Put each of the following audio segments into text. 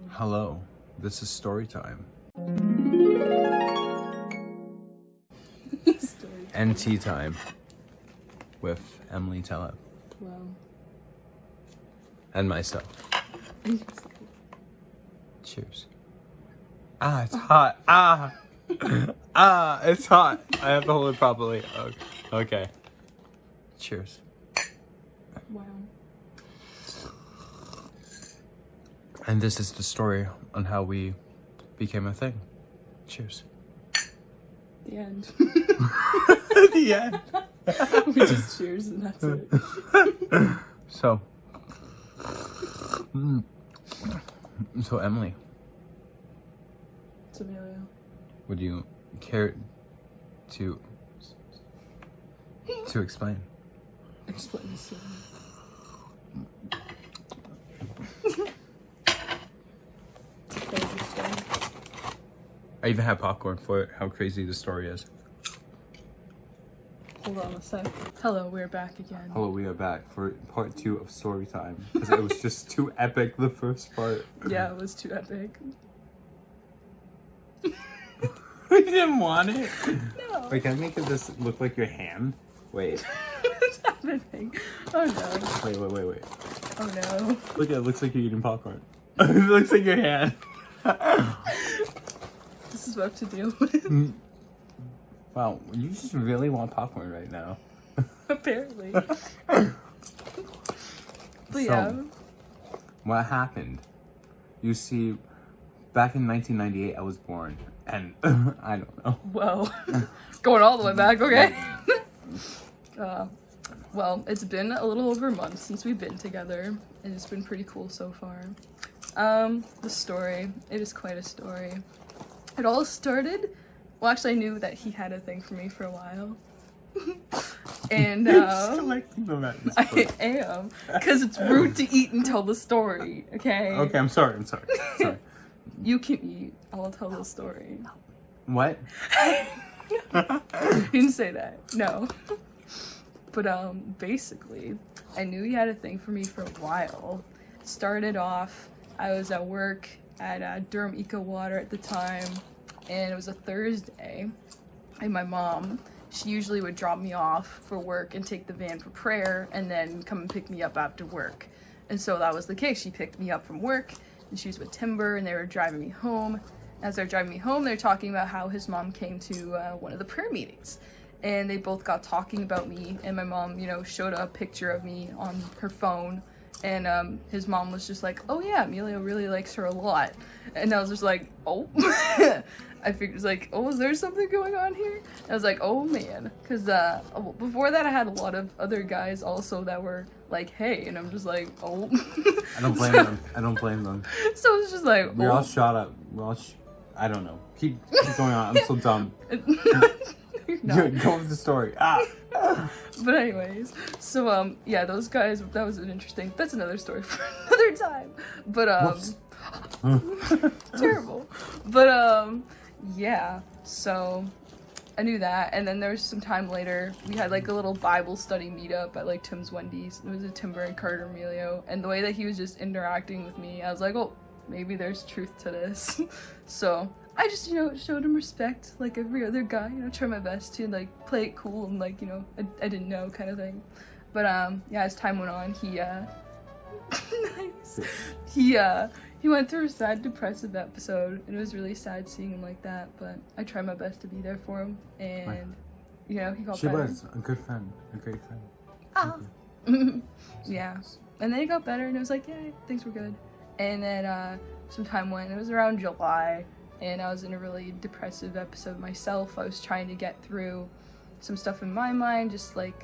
Hello, this is story time. And tea time with EmilyTelep. Wow. And myself. Cheers. Ah, it's hot. Ah! Ah, it's hot. I have to hold it properly. Okay. Cheers. Wow. And this is the story on how we became a thing. Cheers. The end. The end. We just cheers and that's it. So Emily, It's Emilio. would you care to explain? Explain this to me. It's a crazy story. I even have popcorn for it, how crazy the story is. Hold on a sec. Hello, we're back again. Hello, we are back for part 2 of story time. Because it was just too epic, the first part. Yeah, it was too epic. We didn't want it. No. Wait, can I make this look like your hand? Wait. What's happening? Oh no. Wait. Oh no. Look, it looks like you're eating popcorn. It looks like your hand. This is what to deal with. Wow, you just really want popcorn right now. Apparently. But yeah. So, what happened? You see, back in 1998, I was born, and I don't know. Whoa. Going all the way back, okay? Well, it's been a little over a month since we've been together, and it's been pretty cool so far. The story, it is quite a story. It all started, well, actually I knew that he had a thing for me for a while. And, You're selecting them at this I point. am, because it's rude to eat and tell the story, okay? Okay, I'm sorry. Sorry. You can eat, I'll tell the story. What? He didn't say that, no. But basically, I knew he had a thing for me for a while. Started off, I was at work at Durham Eco Water at the time, and it was a Thursday, and my mom, she usually would drop me off for work and take the van for prayer, and then come and pick me up after work. And so that was the case. She picked me up from work, and she was with Timber, and they were driving me home. As they're driving me home, they're talking about how his mom came to one of the prayer meetings. And they both got talking about me, and my mom, you know, showed a picture of me on her phone, and his mom was just like, oh yeah, Emilio really likes her a lot. And I was just like, oh. I figured, it was like, oh, is there something going on here? And I was like, oh man, because before that I had a lot of other guys also that were like, hey, and I'm just like, oh. I don't blame them. I don't blame them. So it's just like, We're all shot up. I don't know. Keep going on. I'm so dumb. You're not. Go with the story. Ah. But anyways, so yeah, those guys, that was an interesting, that's another story for another time. But terrible. But yeah, so I knew that, and then there was some time later, we had like a little Bible study meetup at like Tim's Wendy's. It was a Timber and Carter Emilio, and the way that he was just interacting with me, I was like, oh, maybe there's truth to this. So I just, you know, showed him respect like every other guy, you know, try my best to like play it cool and like, you know, I didn't know kind of thing. But yeah, as time went on, he nice. He went through a sad, depressive episode, and it was really sad seeing him like that, but I tried my best to be there for him, and you know, he got better. She was a good friend, a great friend. Ah. Yeah. And then he got better, and it was like, yeah, things were good. And then some time went, it was around July, and I was in a really depressive episode myself. I was trying to get through some stuff in my mind, just like,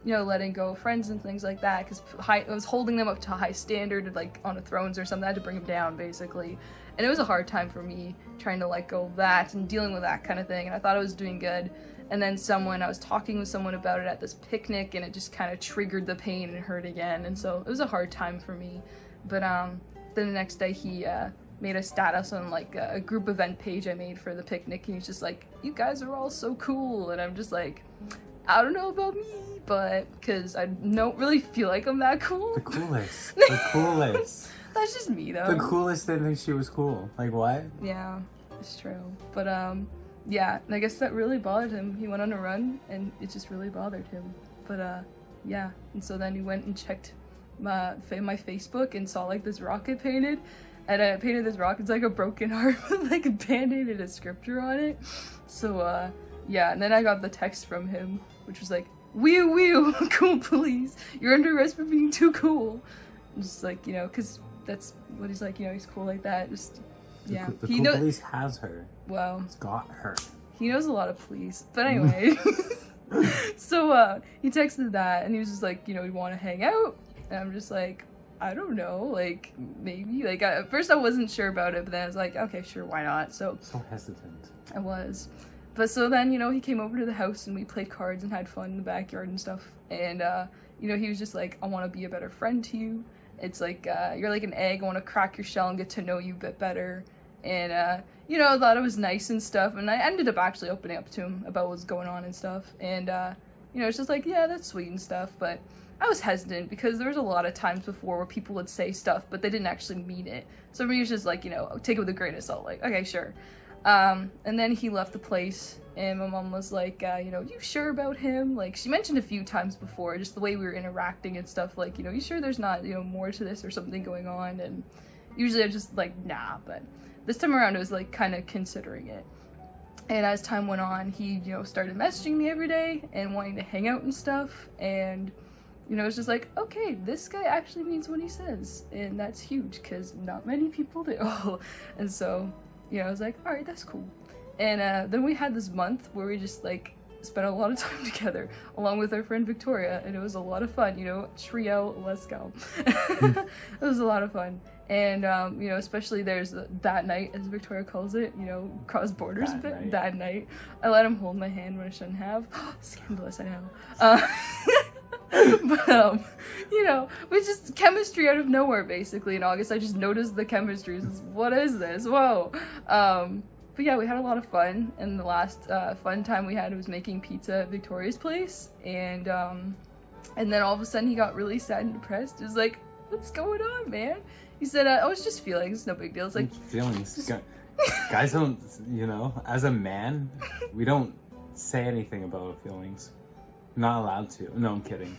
you know, letting go of friends and things like that, because I was holding them up to a high standard, like on a thrones or something. I had to bring them down, basically. And it was a hard time for me, trying to let go of that and dealing with that kind of thing, and I thought I was doing good. And then I was talking with someone about it at this picnic, and it just kind of triggered the pain and hurt again, and so it was a hard time for me. But then the next day he made a status on like a group event page I made for the picnic, and he's just like, you guys are all so cool, and I'm just like, I don't know about me, but because I don't really feel like I'm that cool. The coolest. The coolest. That's just me though. The coolest didn't think she was cool. Like what? Yeah, it's true. But yeah, and I guess that really bothered him. He went on a run and it just really bothered him. But yeah, and so then he went and checked my Facebook and saw like this rocket painted. And I painted this rocket, it's like a broken heart with like a band-aid and a scripture on it. So yeah, and then I got the text from him, which was like, "Wee wee, cool police. You're under arrest for being too cool." Just like, you know, because that's what he's like, you know, he's cool like that. Just, yeah. The cool police has her. Well. It's got her. He knows a lot of police. But anyway. So he texted that and he was just like, you know, you want to hang out? And I'm just like, I don't know, like, maybe. Like, at first I wasn't sure about it, but then I was like, okay, sure, why not? So hesitant. I was. But so then, you know, he came over to the house and we played cards and had fun in the backyard and stuff. And, you know, he was just like, I want to be a better friend to you. It's like, you're like an egg. I want to crack your shell and get to know you a bit better. And, you know, I thought it was nice and stuff. And I ended up actually opening up to him about what was going on and stuff. And, you know, it's just like, yeah, that's sweet and stuff. But I was hesitant because there was a lot of times before where people would say stuff, but they didn't actually mean it. So me was just like, you know, take it with a grain of salt. Like, okay, sure. And then he left the place and my mom was like, you know, you sure about him? Like, she mentioned a few times before, just the way we were interacting and stuff, like, you know, you sure there's not, you know, more to this or something going on? And usually I'm just like, nah, but this time around I was like kind of considering it. And as time went on, he, you know, started messaging me every day and wanting to hang out and stuff. And, you know, it's just like, okay, this guy actually means what he says. And that's huge because not many people do. And so, you know, I was like, all right, that's cool. And then we had this month where we just like spent a lot of time together along with our friend Victoria, and it was a lot of fun, you know, trio, let's go. It was a lot of fun. And you know, especially there's that night, as Victoria calls it, you know, cross borders a bit. That night I let him hold my hand when I shouldn't have. Scandalous, I know. But you know, we just chemistry out of nowhere basically in August. I just noticed the chemistry. What is this? Whoa. But yeah, we had a lot of fun, and the last fun time we had was making pizza at Victoria's place, and then all of a sudden he got really sad and depressed. He was like, what's going on, man? He said, oh, it's just feelings, no big deal. It's like, feelings. Guys don't, you know, as a man, we don't say anything about our feelings. Not allowed to. No, I'm kidding.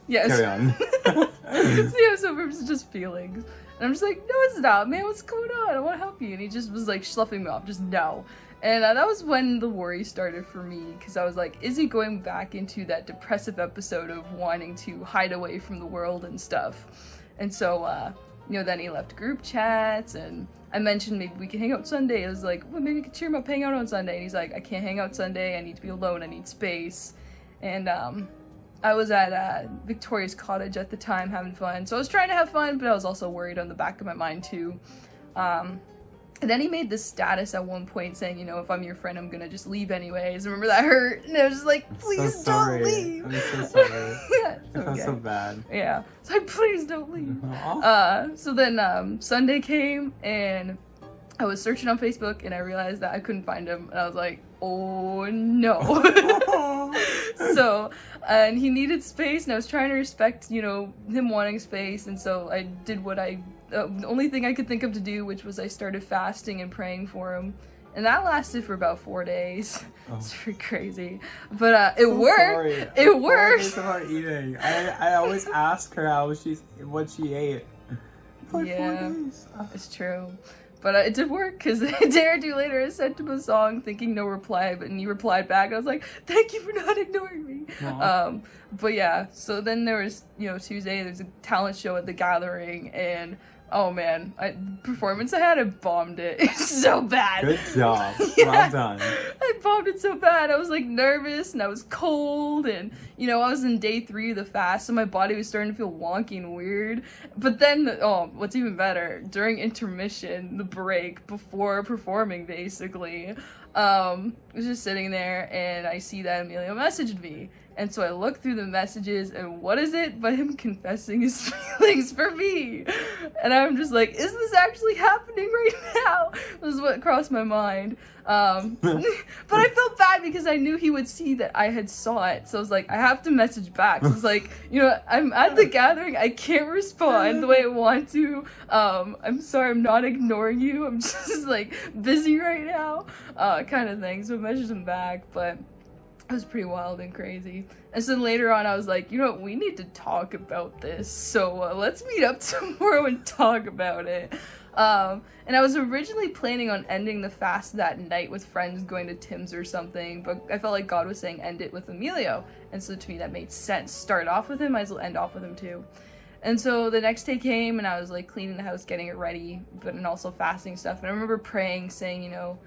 Yes. Carry on. So yeah, so it was just feelings. And I'm just like, no, it's not, man. What's going on? I want to help you. And he just was like sloughing me off. Just no. And that was when the worry started for me. Because I was like, is he going back into that depressive episode of wanting to hide away from the world and stuff? And so, you know, then he left group chats. And I mentioned maybe we could hang out Sunday. I was like, well, maybe we could cheer him up, hang out on Sunday. And he's like, I can't hang out Sunday. I need to be alone. I need space. And, I was at Victoria's cottage at the time having fun. So I was trying to have fun, but I was also worried on the back of my mind too. And then he made this status at one point saying, you know, if I'm your friend, I'm gonna just leave anyways. Remember that hurt? And I was just like, please so don't leave. I'm so sorry. Yeah, it's okay. I felt so bad. Yeah. So like, please don't leave. So then Sunday came and I was searching on Facebook and I realized that I couldn't find him. And I was like, oh no. So, and he needed space and I was trying to respect, you know, him wanting space. And so I did what the only thing I could think of to do, which was I started fasting and praying for him. And that lasted for about 4 days. Oh. It's pretty crazy. But it worked. Sorry. It worked. About eating. I always ask her what she ate. For 4 days. It's true. But it did work, because a day or two later I sent him a song thinking no reply, but he replied back. I was like, thank you for not ignoring me. But yeah, so then there was, you know, Tuesday, there's a talent show at the Gathering, and oh man, performance I had, I bombed it. It's so bad. Good job. Yeah, well done. I bombed it so bad. I was like nervous and I was cold and, you know, I was in day 3 of the fast, so my body was starting to feel wonky and weird. But then, what's even better, during intermission, the break before performing basically, I was just sitting there and I see that Emilio messaged me. And so I looked through the messages, and what is it but him confessing his feelings for me? And I'm just like, is this actually happening right now? Was what crossed my mind. But I felt bad because I knew he would see that I had saw it. So I was like, I have to message back. So I was like, you know, I'm at the gathering. I can't respond the way I want to. I'm sorry, I'm not ignoring you. I'm just like busy right now, kind of thing. So I messaged him back, but it was pretty wild and crazy. And so later on, I was like, you know what, we need to talk about this. So let's meet up tomorrow and talk about it. And I was originally planning on ending the fast that night with friends going to Tim's or something, but I felt like God was saying end it with Emilio. And so to me, that made sense. Start off with him, might as well end off with him too. And so the next day came, and I was like cleaning the house, getting it ready, and also fasting stuff. And I remember praying, saying, you know,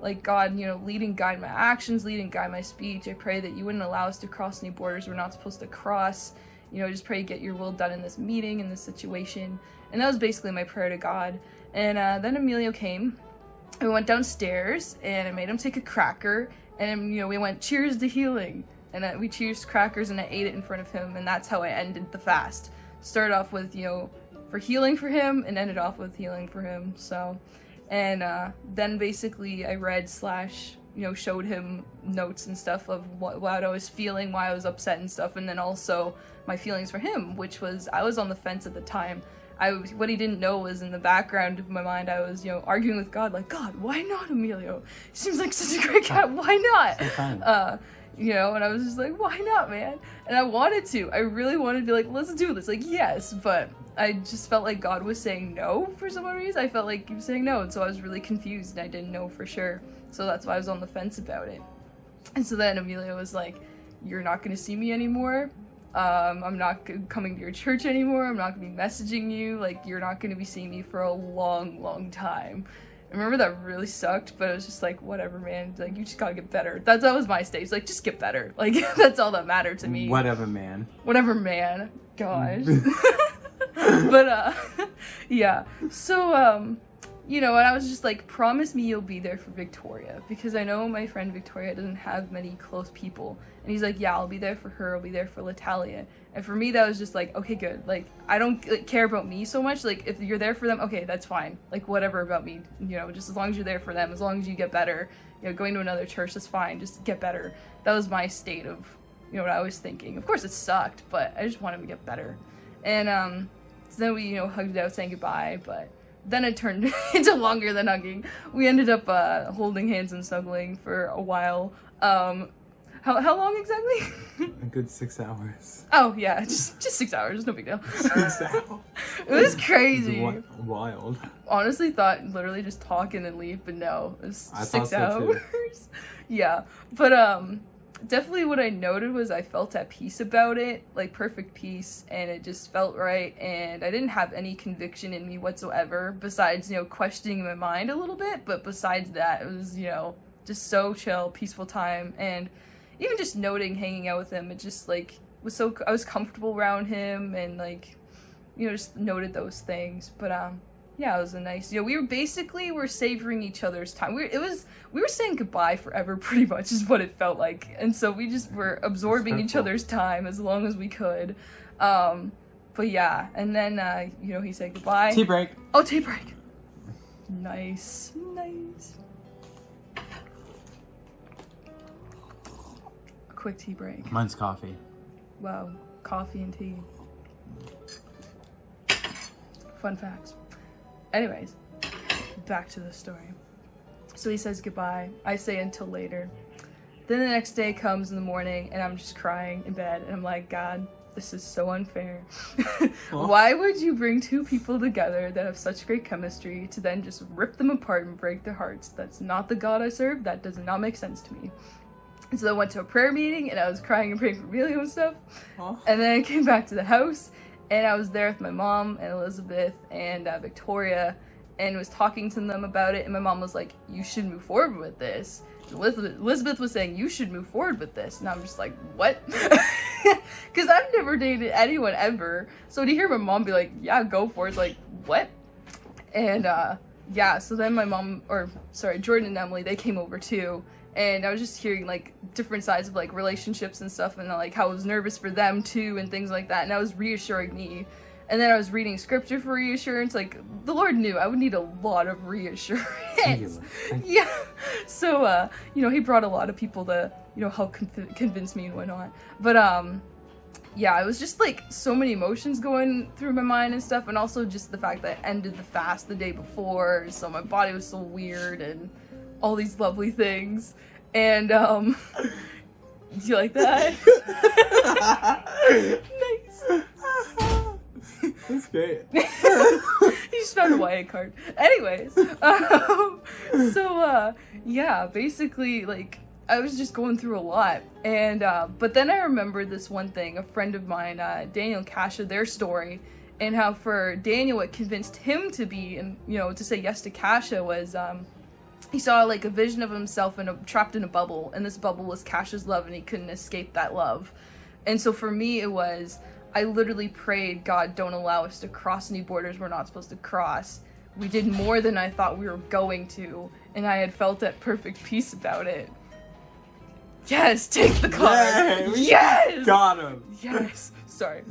like, God, you know, lead and guide my actions, lead and guide my speech. I pray that you wouldn't allow us to cross any borders we're not supposed to cross. You know, just pray to get your will done in this meeting, in this situation. And that was basically my prayer to God. And then Emilio came, and we went downstairs, and I made him take a cracker, and, you know, we went, cheers to healing. And we cheers crackers, and I ate it in front of him, and that's how I ended the fast. Started off with, you know, for healing for him, and ended off with healing for him, so... And then basically I read / you know, showed him notes and stuff of what I was feeling, why I was upset and stuff, and then also my feelings for him, which was, I was on the fence at the time. What he didn't know was in the background of my mind, I was, you know, arguing with God, like, God, why not Emilio? He seems like such a great guy, why not? You know, and I was just like, why not, man? And I wanted to. I really wanted to be like, let's do this. Like, yes, but I just felt like God was saying no for some reason. I felt like he was saying no, and so I was really confused, and I didn't know for sure. So that's why I was on the fence about it. And so then Emilio was like, you're not going to see me anymore. I'm not coming to your church anymore. I'm not going to be messaging you. Like, you're not going to be seeing me for a long, long time. I remember that really sucked, but it was just like, whatever, man. Like, you just gotta get better. That was my stage. Like, just get better. Like, that's all that mattered to me. Whatever, man. Whatever, man. Gosh. But, yeah. So, you know, and I was just like, promise me you'll be there for Victoria. Because I know my friend Victoria doesn't have many close people. And he's like, yeah, I'll be there for her. I'll be there for Latalia. And for me, that was just like, okay, good. Like, I don't care about me so much. Like, if you're there for them, okay, that's fine. Like, whatever about me, you know, just as long as you're there for them, as long as you get better, you know, going to another church, that's fine. Just get better. That was my state of, you know, what I was thinking. Of course, it sucked, but I just wanted to get better. And, so then we, you know, hugged it out, saying goodbye, but then it turned into longer than hugging. We ended up, holding hands and snuggling for a while. How long exactly? A good 6 hours. Oh yeah, just 6 hours, no big deal. 6 hours. It was crazy. It was wild. Honestly thought literally just talk and then leave, but no, it was I 6 thought so hours. too. Yeah, but definitely what I noted was I felt at peace about it, like perfect peace, and it just felt right, and I didn't have any conviction in me whatsoever, besides, you know, questioning my mind a little bit, but besides that, it was, you know, just so chill, peaceful time, and even just noting hanging out with him, it just, like, was so, I was comfortable around him, and, like, you know, just noted those things, but, yeah, it was a nice, you know, we're savoring each other's time. We were saying goodbye forever, pretty much, is what it felt like, and so we just were absorbing each other's time as long as we could, but yeah, and then, you know, he said goodbye. Tea break. Oh, tea break. Nice. Quick tea break. Mine's coffee. Wow, coffee and tea. Fun facts. Anyways, back to the story. So he says goodbye. I say until later. Then the next day comes in the morning, and I'm just crying in bed, and I'm like, God, this is so unfair. Why would you bring two people together that have such great chemistry to then just rip them apart and break their hearts? That's not the God I serve. That does not make sense to me. And so I went to a prayer meeting, and I was crying and praying for Emilio and stuff. And then I came back to the house, and I was there with my mom and Elizabeth and Victoria, and was talking to them about it. And my mom was like, you should move forward with this. Elizabeth was saying, you should move forward with this. And I'm just like, what? Because I've never dated anyone ever. So to hear my mom be like, yeah, go for it, it's like, what? And yeah, so then my mom, Jordan and Emily, they came over too. and I was just hearing like different sides of like relationships and stuff, and like how I was nervous for them too and things like that, and that was reassuring me. And then I was reading scripture for reassurance. Like, the Lord knew I would need a lot of reassurance. Yeah. So, you know, he brought a lot of people to, you know, help convince me and whatnot. But, yeah, it was just, like, so many emotions going through my mind and stuff. And also just the fact that I ended the fast the day before. So my body was so weird and all these lovely things. And, do you like that? Nice. That's great. You just found a Wyatt card. Anyways, yeah, basically, like, I was just going through a lot, and, but then I remembered this one thing, a friend of mine, Daniel and Kasha, their story, and how for Daniel, what convinced him to be, and, you know, to say yes to Kasha was, he saw, like, a vision of himself trapped in a bubble, and this bubble was Kasha's love, and he couldn't escape that love. And so for me, it was, I literally prayed, God, don't allow us to cross any borders we're not supposed to cross. We did more than I thought we were going to, and I had felt at perfect peace about it. Yes, take the card. Yay, Yes! Got him. Yes. Sorry.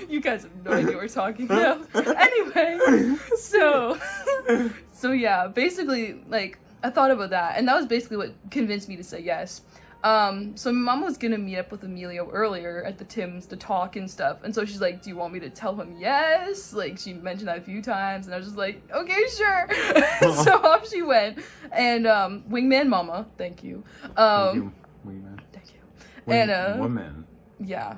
You guys have no idea what we're talking about. Anyway, so yeah, basically, like, I thought about that, and that was basically what convinced me to say yes. So my mom was gonna meet up with Emilio earlier at the Tim's to talk and stuff, and so she's like, do you want me to tell him yes? Like, she mentioned that a few times, and I was just like, okay, sure. So off she went, and wingman mama, thank you. Thank you, wingman. Thank you. And woman. yeah.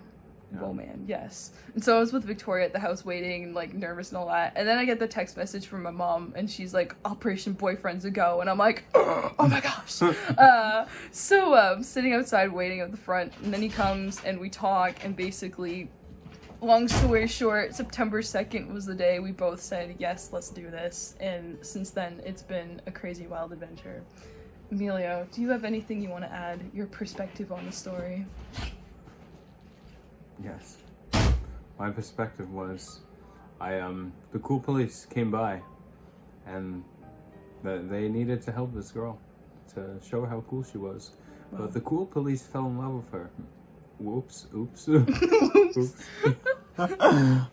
Oh man, yes. And so I was with Victoria at the house waiting and like nervous and all that. And then I get the text message from my mom and she's like, Operation Boyfriends a go. And I'm like, oh my gosh. So I'm sitting outside waiting at the front, and then he comes and we talk, and basically, long story short, September 2nd was the day we both said, yes, let's do this. And since then, it's been a crazy wild adventure. Emilio, do you have anything you want to add? Your perspective on the story? Yes. My perspective was, the cool police came by, and they needed to help this girl, to show her how cool she was. Wow. But the cool police fell in love with her. Whoops, oops. Oops.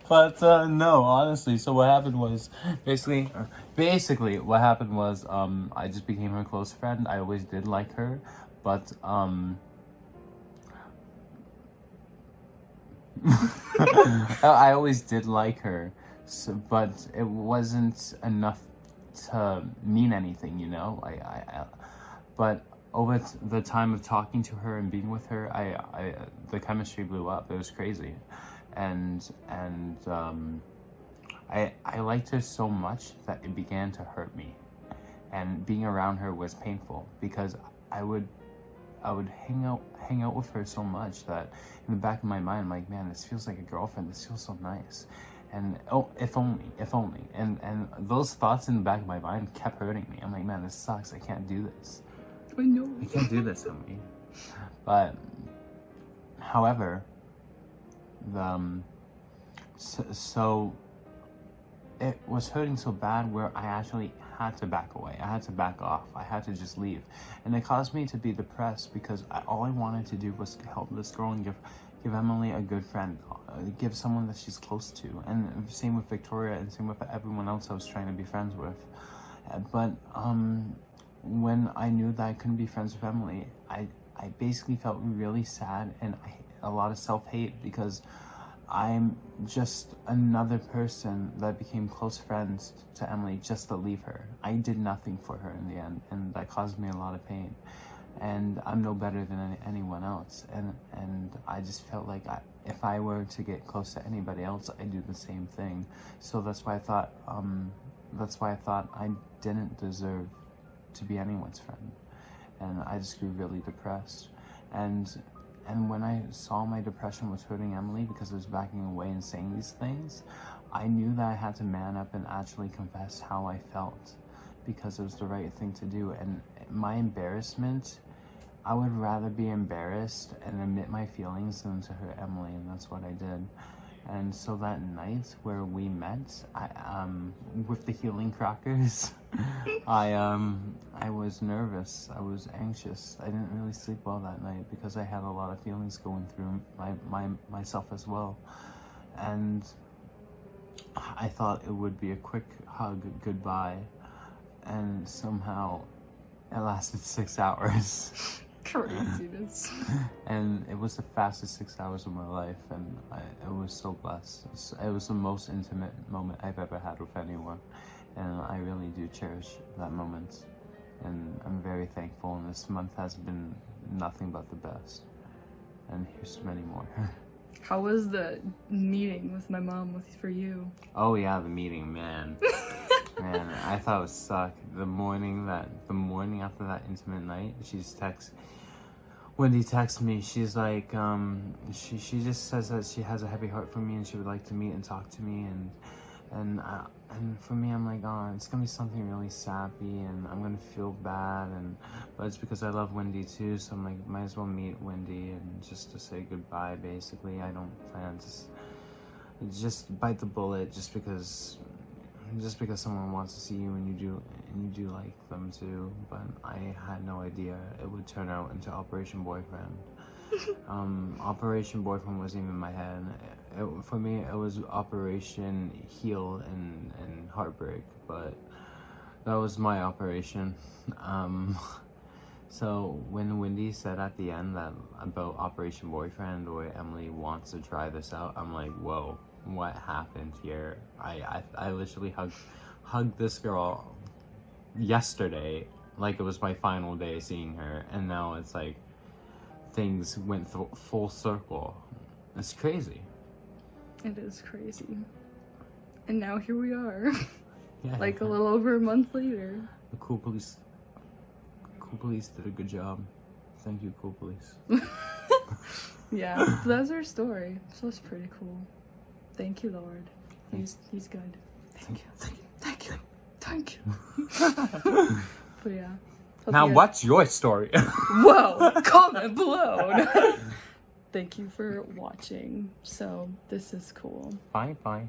But, no, honestly, so what happened was, basically, what happened was, I just became her close friend. I always did like her, but, I always did like her, so, but it wasn't enough to mean anything, you know. But over the time of talking to her and being with her, the chemistry blew up. It was crazy, and I liked her so much that it began to hurt me, and being around her was painful because I would hang out with her so much that in the back of my mind, I'm like, man, this feels like a girlfriend. This feels so nice. And oh, if only. And those thoughts in the back of my mind kept hurting me. I'm like, man, this sucks. I can't do this. I know. I can't do this, Emily. But, however, so it was hurting so bad where I actually had to back away. I had to back off. I had to just leave. And it caused me to be depressed because all I wanted to do was help this girl and give Emily a good friend, give someone that she's close to. And same with Victoria and same with everyone else I was trying to be friends with. But when I knew that I couldn't be friends with Emily, I basically felt really sad and a lot of self-hate because I'm just another person that became close friends to Emily just to leave her. I did nothing for her in the end, and that caused me a lot of pain. And I'm no better than anyone else. And I just felt like if I were to get close to anybody else, I'd do the same thing. So that's why I thought I didn't deserve to be anyone's friend. And I just grew really depressed. And when I saw my depression was hurting Emily because I was backing away and saying these things, I knew that I had to man up and actually confess how I felt because it was the right thing to do. And my embarrassment, I would rather be embarrassed and admit my feelings than to hurt Emily, and that's what I did. And so that night where we met, with the healing crackers, I was nervous. I was anxious. I didn't really sleep well that night because I had a lot of feelings going through myself as well. And I thought it would be a quick hug goodbye, and somehow it lasted 6 hours. Craziness. And it was the fastest 6 hours of my life, and I was so blessed. It was the most intimate moment I've ever had with anyone, and I really do cherish that moment. And I'm very thankful, and this month has been nothing but the best. And here's to many more. How was the meeting with my mom for you? Oh yeah, the meeting, man. Man, I thought it would suck. The morning after that intimate night, Wendy texts me. She's like, she just says that she has a heavy heart for me and she would like to meet and talk to me, and for me, I'm like, oh, it's gonna be something really sappy and I'm gonna feel bad, but it's because I love Wendy too, so I'm like, might as well meet Wendy and just to say goodbye. Basically, I don't plan to just bite the bullet just because someone wants to see you and you do like them too. But I had no idea it would turn out into Operation Boyfriend. Operation Boyfriend wasn't even in my head. For me, it was Operation Heal and Heartbreak, but that was my operation. So when Wendy said at the end that about Operation Boyfriend, or Emily wants to try this out, I'm like, whoa, what happened here? I literally hugged this girl yesterday like it was my final day seeing her, and now it's like things went full circle. It's crazy. It is crazy. And now here we are. Yeah. Like a little over a month later. The cool police did a good job. Thank you, cool police. Yeah, that's our story. So it's pretty cool. Thank you, Lord. He's good. Thank you. But yeah. Now what's your story? Whoa, comment below. Thank you for watching. So this is cool. Bye. Bye.